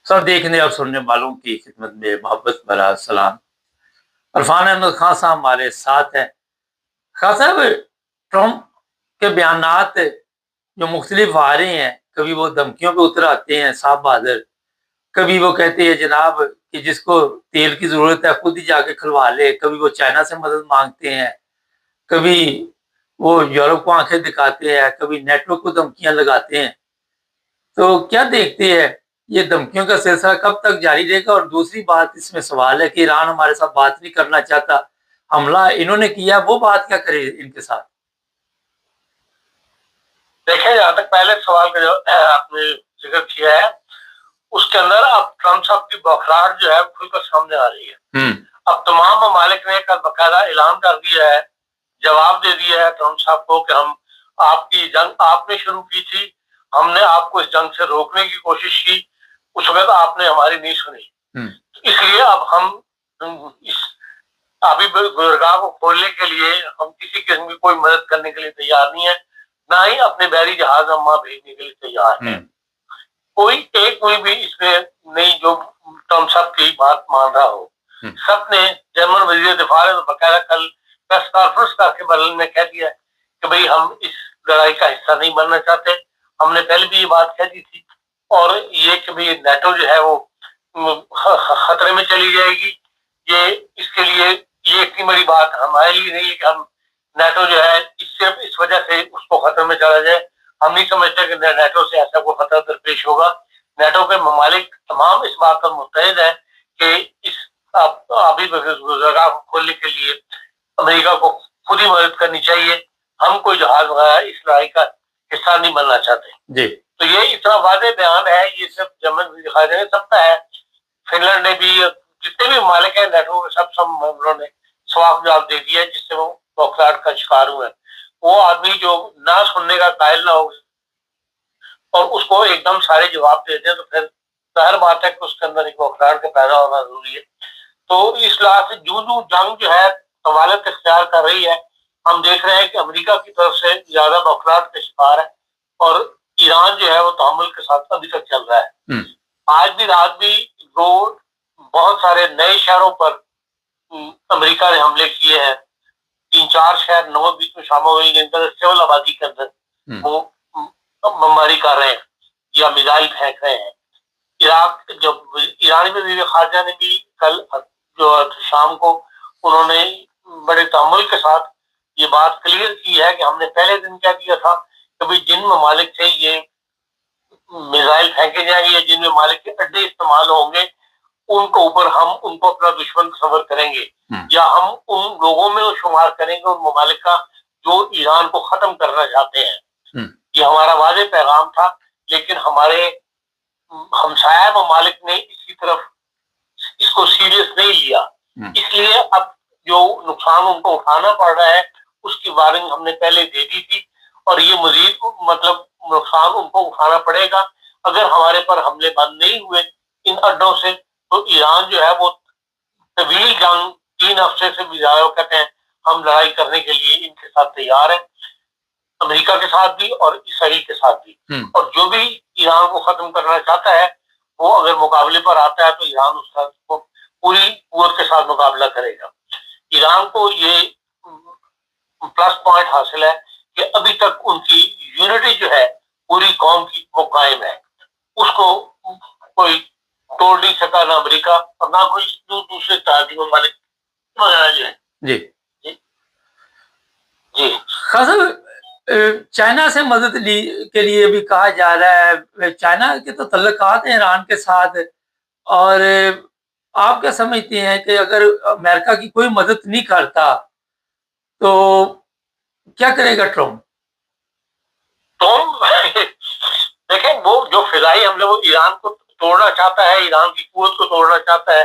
سب دیکھنے اور سننے والوں کی خدمت میں محبت بھرا سلام۔ عرفان احمد خان صاحب ہمارے ساتھ ہیں۔ خان صاحب، ٹرمپ کے بیانات جو مختلف آ رہے ہیں، کبھی وہ دھمکیوں پہ اتر آتے ہیں صاحب بہادر، کبھی وہ کہتے ہیں جناب کہ جس کو تیل کی ضرورت ہے خود ہی جا کے کھلوا لے، کبھی وہ چائنا سے مدد مانگتے ہیں، کبھی وہ یورپ کو آنکھیں دکھاتے ہیں، کبھی نیٹو کو دھمکیاں لگاتے ہیں۔ تو کیا دیکھتے ہیں یہ دھمکیوں کا سلسلہ کب تک جاری رہے گا؟ اور دوسری بات اس میں سوال ہے کہ ایران ہمارے ساتھ بات نہیں کرنا چاہتا، حملہ انہوں نے کیا، وہ بات کیا کرے ان کے ساتھ؟ دیکھیں، جہاں تک پہلے سوال کا جو آپ نے ذکر کیا ہے، اس کے اندر اب ٹرمپ صاحب کی بوکھلاہٹ جو ہے کھل کر سامنے آ رہی ہے۔ اب تمام ممالک نے کل باقاعدہ اعلان کر دیا ہے، جواب دے دیا ہے ٹرمپ صاحب کو کہ ہم آپ کی جنگ آپ نے شروع کی تھی، ہم نے آپ کو اس جنگ سے روکنے کی کوشش کی، اس وقت آپ نے ہماری نہیں سنی، اس لیے اب ہم اس آبی گزرگاہ کو کھولنے کے لیے ہم کسی قسم کی کوئی مدد کرنے کے لیے تیار نہیں ہے، نہ ہی اپنے بحری جہاز ہم وہاں بھیجنے کے لیے تیار ہیں۔ کوئی بھی اس میں نہیں جو ٹرمپ صاحب کی بات مان رہا ہو۔ سب نے جرمن وزیر دفاع نے باقاعدہ کل پریس کانفرنس کر کے برلن میں کہہ دیا کہ بھئی ہم اس لڑائی کا حصہ نہیں بننا چاہتے، ہم نے پہلے بھی یہ بات کہہ دی تھی، اور یہ کہ بھئی نیٹو جو ہے وہ خطرے میں چلی جائے گی، یہ اس کے لیے یہ اتنی بڑی بات ہمارے لیے نہیں ہے کہ ہم نیٹو جو ہے صرف اس وجہ سے اس کو خطرے میں چلا جائے، ہم نہیں سمجھتے کہ نیٹو سے ایسا کوئی خطرہ درپیش ہوگا۔ نیٹو کے ممالک تمام اس بات پر متحد ہیں کہ اس آبی گزرگاہ کو کھولنے کے لیے امریکہ کو خود ہی مدد کرنی چاہیے، ہم کوئی جہاز وغیرہ اس لڑائی کا حصہ نہیں بننا چاہتے جی۔ تو یہ اتنا واضح بیان ہے، یہ سب جرمن دکھائی دے سب کا ہے۔ فنلینڈ نے بھی، جتنے بھی ممالک ہیں نیٹو کے سب ممبروں نے صاف جواب دے دیا ہے، جس سے وہ بوکھلاہٹ کا شکار ہوئے۔ وہ آدمی جو نہ سننے کا قائل نہ ہو اور اس کو ایک دم سارے جواب دے دیں تو پھر ظاہر بات ہے کہ اس کے اندر ایک بوکھلاہٹ کا پیدا ہونا ضروری ہے۔ تو اس لحاظ سے جو جنگ جو ہے طوالت اختیار کر رہی ہے، ہم دیکھ رہے ہیں کہ امریکہ کی طرف سے زیادہ بوکھلاہٹ کا شکار ہے، اور ایران جو ہے وہ تحمل کے ساتھ ابھی تک چل رہا ہے۔ آج بھی رات بھی بہت سارے نئے شہروں پر امریکہ نے حملے کیے ہیں، 3-4 شہر نو بیچ میں شامل ہوئی جن کے سول آبادی کے اندر وہ بمباری کر رہے ہیں یا میزائل پھینک رہے ہیں۔ عراق جب ایرانی وزیر خارجہ نے بھی کل جو شام کو انہوں نے بڑے تحمل کے ساتھ یہ بات کلیئر کی ہے کہ ہم نے پہلے دن کہہ دیا تھا کہ بھئی جن ممالک سے یہ میزائل پھینکے جائیں گے یا جن ممالک کے اڈے استعمال ہوں گے، ان کو اوپر ہم ان کو اپنا دشمن تصور کریں گے، یا ہم ان لوگوں میں شمار کریں گے ان ممالک کا جو ایران کو ختم کرنا چاہتے ہیں۔ یہ ہمارا واضح پیغام تھا، لیکن ہمارے ہمسایہ ممالک نے اس کی طرف اس کو سیریس نہیں لیا، اس لیے اب جو نقصان ان کو اٹھانا پڑ رہا ہے اس کی وارننگ ہم نے پہلے دے دی تھی، اور یہ مزید مطلب نقصان ان کو اٹھانا پڑے گا اگر ہمارے پر حملے بند نہیں ہوئے ان اڈوں سے۔ تو ایران جو ہے وہ طویل جنگ 3 ہفتے سے بھی زیادہ کہتے ہیں ہم لڑائی کرنے کے لیے ان کے ساتھ تیار ہیں، امریکہ کے ساتھ بھی اور اسرائیل کے ساتھ بھی، اور جو بھی ایران کو ختم کرنا چاہتا ہے وہ اگر مقابلے پر آتا ہے تو ایران اس کا پوری قوت کے ساتھ مقابلہ کرے گا۔ ایران کو یہ پلس پوائنٹ حاصل ہے کہ ابھی تک ان کی یونٹی جو ہے پوری قوم کی وہ قائم ہے، اس کو کوئی توڑ نہیں سکا، نہ امریکہ اور نہ کوئی دوسرے اتحادی ممالک وغیرہ جو ہے۔ جی جی جی چائنا سے مدد کے لیے بھی کہا جا رہا ہے، چائنا کے تو تعلقات ہیں ایران کے ساتھ، اور آپ کیا سمجھتے ہیں کہ اگر امریکہ کی کوئی مدد نہیں کرتا تو کیا کرے گا ٹرمپ؟ دیکھیں، وہ جو فضائی حملے وہ ایران کو توڑنا چاہتا ہے، ایران کی قوت کو توڑنا چاہتا ہے،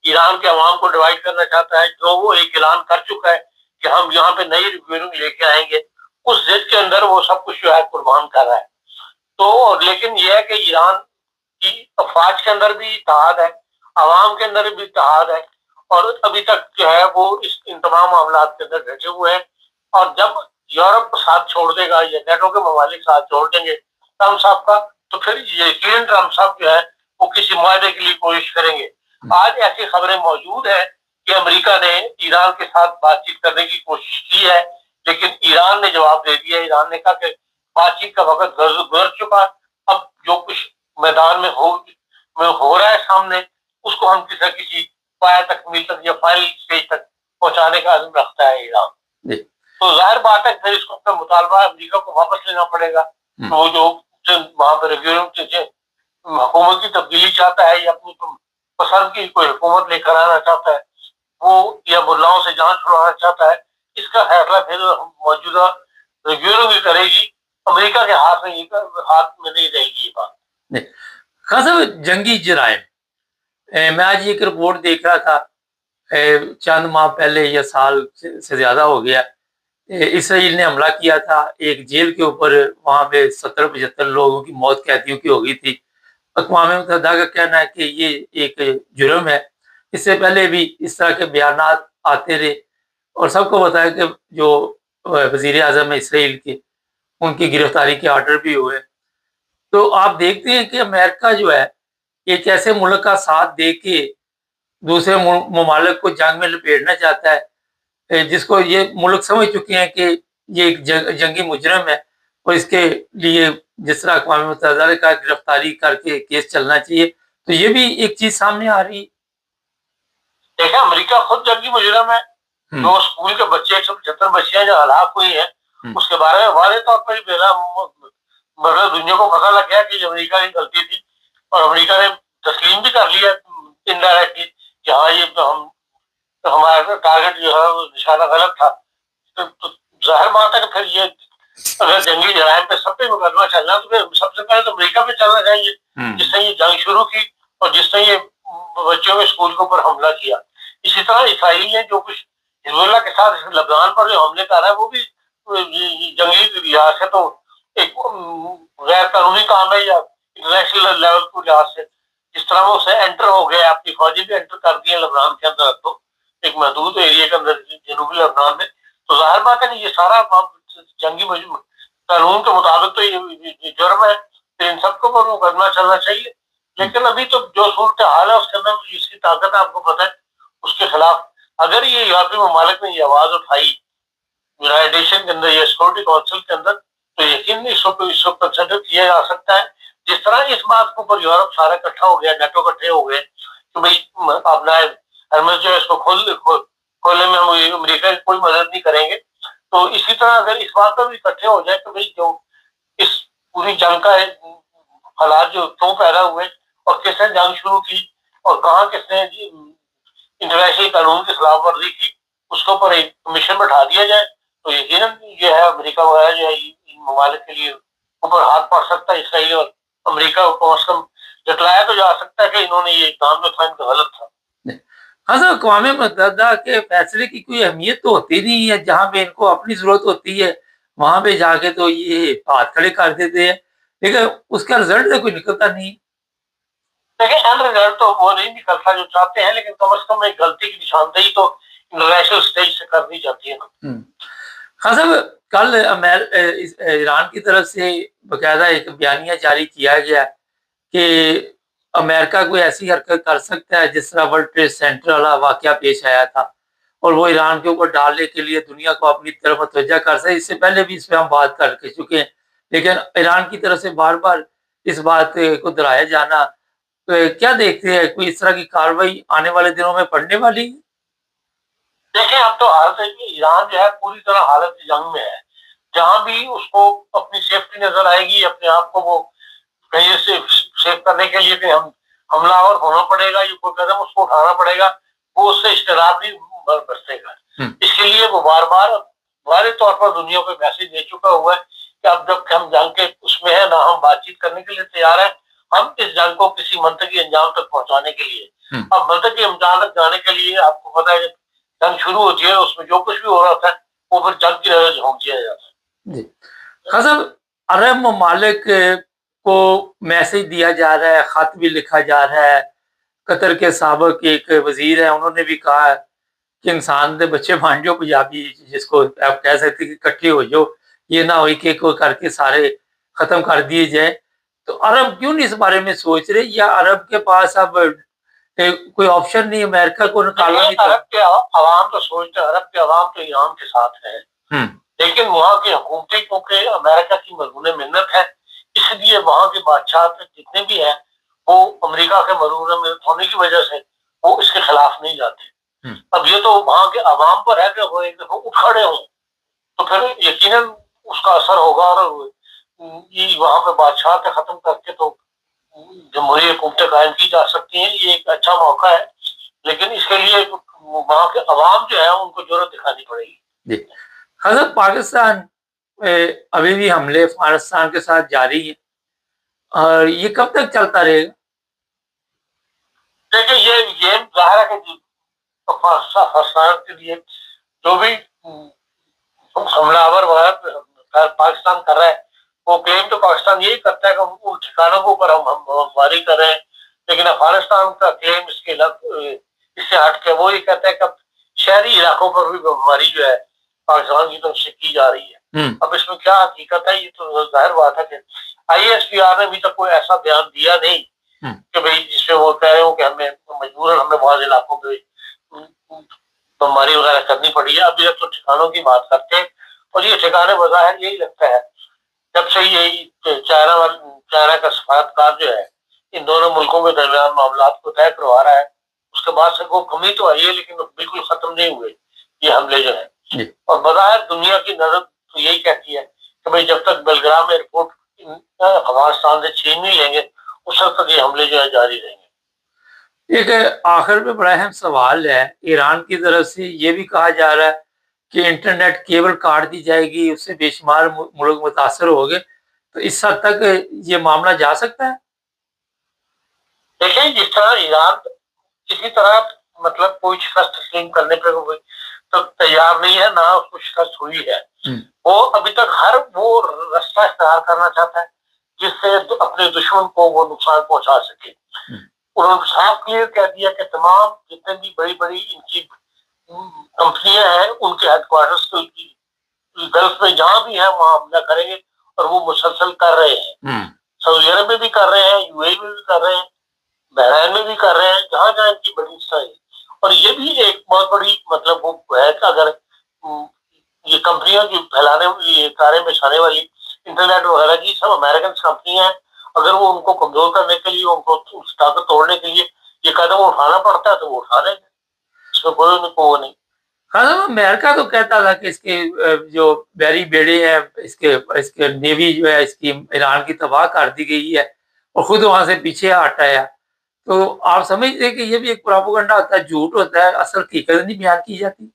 ایران کے عوام کو ڈیوائڈ کرنا چاہتا ہے، جو وہ ایک اعلان کر چکا ہے کہ ہم یہاں پہ نئی ریفیورنگ لے کے آئیں گے، اس ضد کے اندر وہ سب کچھ جو ہے قربان کر رہا ہے۔ تو لیکن یہ ہے کہ ایران کی افواج کے اندر بھی اتحاد ہے، عوام کے اندر بھی اتحاد ہے، اور ابھی تک جو ہے وہ ان تمام معاملات کے اندر ڈٹے ہوئے ہیں، اور جب یورپ ساتھ چھوڑ دے گا یا نیٹو کے ممالک ساتھ چھوڑ دیں گے ٹرمپ صاحب کا، تو پھر یقیناً ٹرمپ صاحب جو ہے وہ کسی معاہدے کے لیے کوشش کریں گے. آج ایسی خبریں موجود ہیں کہ امریکہ نے ایران کے ساتھ بات چیت کرنے کی کوشش کی ہے، لیکن ایران نے جواب دے دیا. ایران نے کہا کہ بات چیت کا وقت گزر چکا، اب جو کچھ میدان میں ہو رہا ہے سامنے، اس کو ہم کسی پایہ تکمیل تک یا فائنل اسٹیج تک پہنچانے کا عزم رکھتا ہے ایران. تو ظاہر بات ہے پھر اس کو اپنا مطالبہ امریکہ کو واپس لینا پڑے گا. تو وہ جو وہاں پہ حکومت کی تبدیلی چاہتا ہے یا اپنی پسند کی کوئی حکومت لے کر آنا چاہتا ہے، وہ یا ملاؤں سے جان چھڑانا چاہتا ہے، اس کا فیصلہ پھر موجودہ ریویو بھی کرے گی. امریکہ کے ہاتھ میں نہیں رہے گی یہ بات. خاص جنگی جرائم، میں آج ایک رپورٹ دیکھ رہا تھا، چند ماہ پہلے یا سال سے زیادہ ہو گیا، اسرائیل نے حملہ کیا تھا ایک جیل کے اوپر، وہاں پہ 70-75 لوگوں کی موت قیدیوں کی ہو گئی تھی. اقوام متحدہ کا کہنا ہے کہ یہ ایک جرم ہے. اس سے پہلے بھی اس طرح کے بیانات آتے رہے اور سب کو بتایا کہ جو وزیر اعظم اسرائیل کے، ان کی گرفتاری کے آرڈر بھی ہوئے. تو آپ دیکھتے ہیں کہ امریکہ جو ہے ایک ایسے ملک کا ساتھ دے کے دوسرے ممالک کو جنگ میں لپیٹنا چاہتا ہے، جس کو یہ ملک سمجھ چکے ہیں کہ یہ ایک جنگی مجرم ہے، اور اس کے لیے جس طرح اقوام متحدہ کا گرفتاری کر کے کیس چلنا چاہیے. تو یہ بھی ایک چیز سامنے آ رہی. دیکھیں امریکہ خود جنگی مجرم ہے. جو اسکول کے بچے 175 بچیاں جو ہلاک ہوئی ہیں، اس کے بارے میں واضح طور پر دنیا کو پتہ لگ گیا کہ امریکہ کی غلطی تھی، اور امریکہ نے تسلیم بھی کر لیا انڈائریکٹلی کہ ہاں یہ ہمارا ٹارگٹ جو ہے وہ نشانہ غلط تھا. تو ظاہر بات ہے کہ پھر یہ اگر جنگی جرائم پہ سب پہ مقدمہ چلنا تو پھر سب سے پہلے تو امریکہ پہ چلنا چاہیے، جس نے یہ جنگ شروع کی اور جس نے یہ بچوں کے اسکول کے اوپر حملہ کیا. اسی طرح اسرائیل نے جو کچھ حزب اللہ کے ساتھ لبنان پر جو حملے کر رہا ہے وہ بھی جنگی لحاظ سے تو ایک غیر قانونی کام ہے، یا انٹرنیشنل لیول کو لحاظ سے جس طرح وہ اسے انٹر ہو گیا، اپنی فوجی بھی انٹر کر دی ہے لبنان کے اندر، تو ایک محدود ایریا کے اندر جنوبی لبنان میں. تو ظاہر بات ہے کہ یہ سارا جنگی قانون کے مطابق تو یہ جرم ہے، پھر ان سب کو مقدمہ چلنا چاہیے. لیکن ابھی تو جو صورت حال ہے اس کے اندر جس کی طاقت ہے آپ کو پتہ ہے، اس کے خلاف اگر یہ یورپی ممالک نے یہ آواز اٹھائی یونائٹڈ نیشن کے اندر یا سیکورٹی کونسل کے اندر، تو یقین اس کو کنسیڈر کیا جا سکتا ہے. جس طرح اس بات کے اوپر یورپ سارا اکٹھا ہو گیا، نیٹو اکٹھے ہو گئے کہ بھائی اپنا ہرمز جو ہے اس کو کھولنے میں ہم امریکہ کی کوئی مدد نہیں کریں گے. تو اسی طرح اگر اس بات پر بھی اکٹھے ہو جائے کہ بھائی جو اس پوری جنگ کا حالات جو کیوں پیدا ہوئے اور کس نے جنگ شروع کی اور کہاں کس نے انٹرنیشنل قانون کی خلاف ورزی کی، اس کے اوپر ایک کمیشن بٹھا دیا جائے تو یقیناً یہ ہے امریکہ وغیرہ جو ہے ان ممالک کے لیے اوپر ہاتھ پڑ سکتا ہے. اسرائیل اور امریکہ کو کم از کم جتلایا تو جا سکتا ہے کہ انہوں نے یہ اقدام جو تھا ان کا غلط تھا. ہاں سر، اقوام متحدہ کے فیصلے کی کوئی اہمیت تو ہوتی نہیں ہے. جہاں پہ ان کو اپنی ضرورت ہوتی ہے وہاں پہ جا کے تو یہ ہاتھ کھڑے کر دیتے ہیں، لیکن اس کا رزلٹ تو کوئی نکلتا نہیں. دیکھیں اینڈ رزلٹ تو وہ نہیں نکلتا جو چاہتے ہیں، لیکن کم از کم ایک غلطی کی نشاندہی تو انٹرنیشنل اسٹیج سے کرنی چاہتی ہے نا. خان صاحب، کل ایران کی طرف سے باقاعدہ ایک بیانیہ جاری کیا گیا کہ امریکہ کوئی ایسی حرکت کر سکتا ہے جس طرح ورلڈ ٹریڈ سینٹر والا واقعہ پیش آیا تھا، اور وہ ایران کے اوپر ڈالنے کے لیے دنیا کو اپنی طرف متوجہ کر سکے. اس سے پہلے بھی اس پہ ہم بات کر کے چکے ہیں، لیکن ایران کی طرف سے بار بار اس بات کو دہرایا جانا، کیا دیکھتے ہیں کوئی اس طرح کی کاروائی آنے والے دنوں میں پڑنے والی؟ دیکھیں اب تو حالت ہے کہ ایران جو ہے پوری طرح حالت جنگ میں ہے. جہاں بھی اس کو اپنی سیفٹی نظر آئے گی، اپنے آپ کو وہ کہیں سے سیف کرنے کے لیے کہ ہم حملہ آور ہونا پڑے گا، یہ کوئی قدم اس کو اٹھانا پڑے گا، وہ اس سے اشتراک بھی برسے گا. اس کے لیے وہ بار بار واضح طور پر دنیا کو میسج دے چکا ہوا ہے کہ اب جب ہم جنگ کے اس میں ہیں، نہ ہم بات چیت کرنے کے لیے تیار ہیں، ہم اس جنگ کو کسی منطقی انجام تک پہنچانے کے لیے. اب منطقی انجام تک جانے کے لیے آپ کو پتا ہے جنگ شروع ہوتی ہے، اس میں جو کچھ بھی ہو رہا تھا وہ پھر جنگ کی نظر جھونک دیا جاتا ہے. جی خاصا، عرب ممالک کو میسج دیا جا رہا ہے، خط بھی لکھا جا رہا ہے. قطر کے سابق ایک وزیر ہیں، انہوں نے بھی کہا ہے کہ انسان دے بچے بھان جو پنجابی جس کو آپ کہہ سکتے کہ اکٹھے ہو جو، یہ نہ ہوئی کہ کوئی کر کے سارے ختم کر دیے جائے. تو عرب کیوں نہیں اس بارے میں سوچ رہے, یا عرب کے پاس اب کوئی آپشن نہیں, امریکہ کو نکالنا نہیں؟ عرب کے عوام تو سوچتے ہیں, عرب کے عوام تو ایران کے ساتھ ہے, لیکن وہاں کی حکومتیں کیونکہ امریکہ کی مضمون منت ہے, اس لیے وہاں کے بادشاہ جتنے بھی ہیں وہ امریکہ کے مضمون منت ہونے کی وجہ سے وہ اس کے خلاف نہیں جاتے. اب یہ تو وہاں کے عوام پر ہے کہ وہ ایک دفعہ اٹھ کھڑے ہوں تو پھر یقیناً اس کا اثر ہوگا, اور یہ وہاں پہ بادشاہ کے ختم کر کے تو جمہوری حکومتیں قائم کی جا سکتی ہیں. یہ ایک اچھا موقع ہے, لیکن اس کے لیے وہاں کے عوام جو ہے ان کو ضرورت دکھانی پڑے گی. جی حضرت, پاکستان ابھی بھی حملے افغانستان کے ساتھ جاری ہیں, اور یہ کب تک چلتا رہے گا؟ دیکھیں یہ ظاہر ہے کہ افغانستان کے لیے جو بھی حملہ آور وغیرہ پاکستان کر رہا ہے, وہ کلیم تو پاکستان یہی کرتا ہے کہ ان ٹھکانوں کے اوپر ہم بمباری کر رہے ہیں, لیکن افغانستان کا کلیم اس سے ہٹ کے وہ یہ کہتا ہے کہ شہری علاقوں پر بھی بمباری جو ہے پاکستان کی طرف سے کی جا رہی ہے. اب اس میں کیا حقیقت ہے, یہ تو ظاہر بات ہے کہ ISPR نے ابھی تک کوئی ایسا بیان دیا نہیں کہ بھئی جس میں وہ کہہ رہے ہوں کہ ہمیں مجبوراً ہمیں بعض علاقوں پہ بمباری وغیرہ کرنی پڑی ہے. ابھی تک تو ٹھکانوں کی بات کرتے ہیں, اور یہ ٹھکانے بظاہر یہی لگتا ہے جب سے یہی چائنا کا سفارتکار جو ہے ان دونوں ملکوں کے درمیان معاملات کو طے کروا رہا ہے, اس کے بعد سے وہ کمی تو آئی ہے لیکن بالکل ختم نہیں ہوئے یہ حملے جو ہیں. اور بظاہر دنیا کی نظر تو یہی کہتی ہے کہ بھئی جب تک بلگرام ایئرپورٹ افغانستان سے چھین نہیں لیں گے اس وقت تک یہ حملے جو ہے جاری رہیں گے. ایک آخر میں بڑا اہم سوال ہے, ایران کی طرف سے یہ بھی کہا جا رہا ہے کہ انٹرنیٹ کیبل کاٹ دی جائے گی, اس سے بے شمار ملک متاثر ہو گئے, تو اس حد تک یہ معاملہ جا سکتا ہے؟ دیکھیں جس طرح ایران کسی طرح مطلب کوئی شکست تسلیم کرنے پہ تو تیار نہیں ہے, نہ اس کو شکست ہوئی ہے. وہ ابھی تک ہر وہ راستہ اختیار کرنا چاہتا ہے جس سے اپنے دشمن کو وہ نقصان پہنچا سکے. انہوں نے صاف کلیئر کہہ دیا کہ تمام جتنے بھی بڑی بڑی ان کی کمپنیاں ہیں ان کے ہیڈ کوارٹرز گلف میں جہاں بھی ہیں وہاں حملہ کریں گے, اور وہ مسلسل کر رہے ہیں. سعودی عرب میں بھی کر رہے ہیں, UAE میں بھی کر رہے ہیں, بحرین میں بھی کر رہے ہیں, جہاں جہاں ان کی بڑی حصہ ہے. اور یہ بھی ایک بہت بڑی مطلب وہ ہے کہ اگر یہ کمپنیاں جو پھیلانے یہ کاریں بچھانے والی انٹرنیٹ وغیرہ کی سب امریکن کمپنیاں ہیں, اگر وہ ان کو کمزور کرنے کے لیے, ان کو طاقت توڑنے کے لیے یہ قدم اٹھانا پڑتا ہے تو وہ اٹھا لیں گے, اس میں کوئی نہیں. امریکہ تو کہتا تھا کہ اس کے جو بحری بیڑے ہیں اس کے نیوی جو ہے اس کی ایران کی تباہ کر دی گئی ہے, اور خود وہاں سے پیچھے ہٹ آیا. تو آپ سمجھتے ہیں کہ یہ بھی ایک پروپیگنڈا ہوتا ہے, جھوٹ ہوتا ہے, اصل حقیقت نہیں بیان کی جاتی؟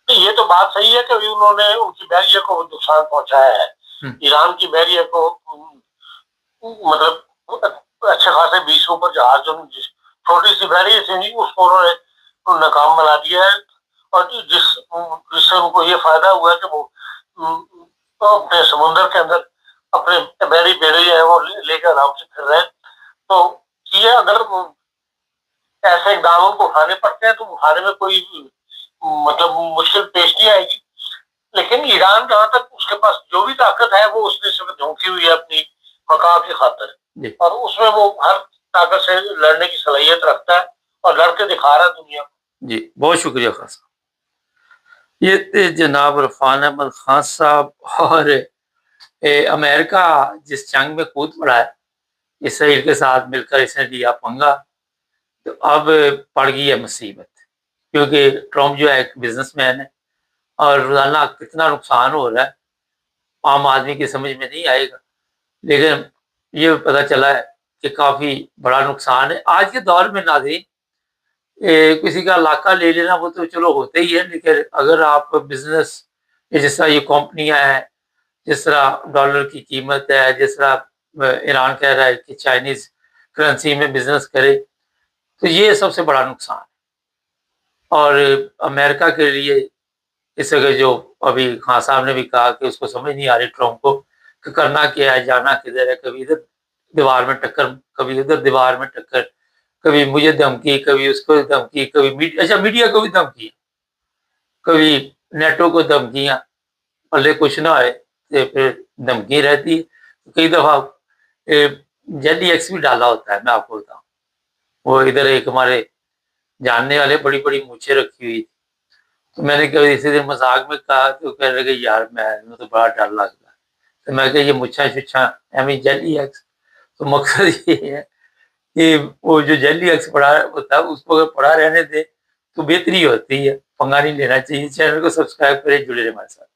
یہ تو بات صحیح ہے کہ انہوں نے ان کی بحریہ کو نقصان پہنچایا ہے. ایران کی بحریہ کو مطلب اچھے خاصے 20 اوپر جہاز جو چھوٹی سی بحریہ سے نہیں اس کو انہوں نے ناکام بنا دیا ہے, اور جس سے ان کو یہ فائدہ ہوا ہے کہ وہ اپنے سمندر کے اندر اپنے بحری بیڑے جو ہے وہ لے کے آرام سے پھر رہے ہیں. تو یہ اگر ایسے اقدام ان کو اٹھانے پڑتے ہیں تو اٹھانے میں کوئی مطلب مشکل پیش نہیں آئے گی, لیکن ایران جہاں تک اس کے پاس جو بھی طاقت ہے وہ اس نے صرف جھونکی ہوئی ہے اپنی مقام کی خاطر, اور اس میں وہ ہر طاقت سے لڑنے کی صلاحیت رکھتا ہے اور لڑ کے دکھا رہا ہے دنیا کو. جی بہت شکریہ خان صاحب. یہ تھے جناب عرفان احمد خان صاحب. اور امریکہ جس جنگ میں کود پڑا ہے اسرائیل کے ساتھ مل کر اس نے لیا پنگا, تو اب پڑ گئی ہے مصیبت, کیونکہ ٹرمپ جو ہے ایک بزنس مین ہے, اور روزانہ کتنا نقصان ہو رہا ہے عام آدمی کی سمجھ میں نہیں آئے گا, لیکن یہ پتہ چلا ہے کہ کافی بڑا نقصان ہے. آج کے دور میں ناظرین کسی کا علاقہ لے لینا وہ تو چلو ہوتا ہی ہے, لیکن اگر آپ بزنس جس طرح یہ کمپنیاں ہیں, جس طرح ڈالر کی قیمت ہے, جس طرح ایران کہہ رہا ہے کہ چائنیز کرنسی میں بزنس کرے, تو یہ سب سے بڑا نقصان ہے. اور امریکہ کے لیے اس کے جو ابھی خان صاحب نے بھی کہا کہ اس کو سمجھ نہیں آ رہی ٹرمپ کو کہ کرنا کیا ہے, جانا کدھر ہے, کبھی ادھر دیوار میں ٹکر, کبھی ادھر دیوار میں ٹکر, کبھی مجھے دھمکی, کبھی اس کو دھمکی, کبھی میڈیا کو بھی دھمکی, کبھی نیٹو کو دھمکیاں, پلے کچھ نہ آئے تو پھر دھمکی رہتی ہے. کئی دفعہ جیلی ایکس بھی ڈالا ہوتا ہے. میں آپ کو بتاؤں, وہ ادھر ایک ہمارے جاننے والے بڑی بڑی مونچھیں رکھی ہوئی تھی, تو میں نے کبھی اسی دن مذاق میں کہا تو کہنے لگے یار میں تو بڑا ڈر لگتا ہے. تو میں کہ یہ مچھاں شچھاں ایویں جیلی ایکس. تو مقصد یہ ہے کہ وہ جو جیلی ایکس پڑا ہوتا ہے اس کو اگر پڑا رہنے دے تو بہتری ہوتی ہے, پنگا نہیں لینا چاہیے. چینل کو سبسکرائب کریں, جڑے رہے ہمارے ساتھ.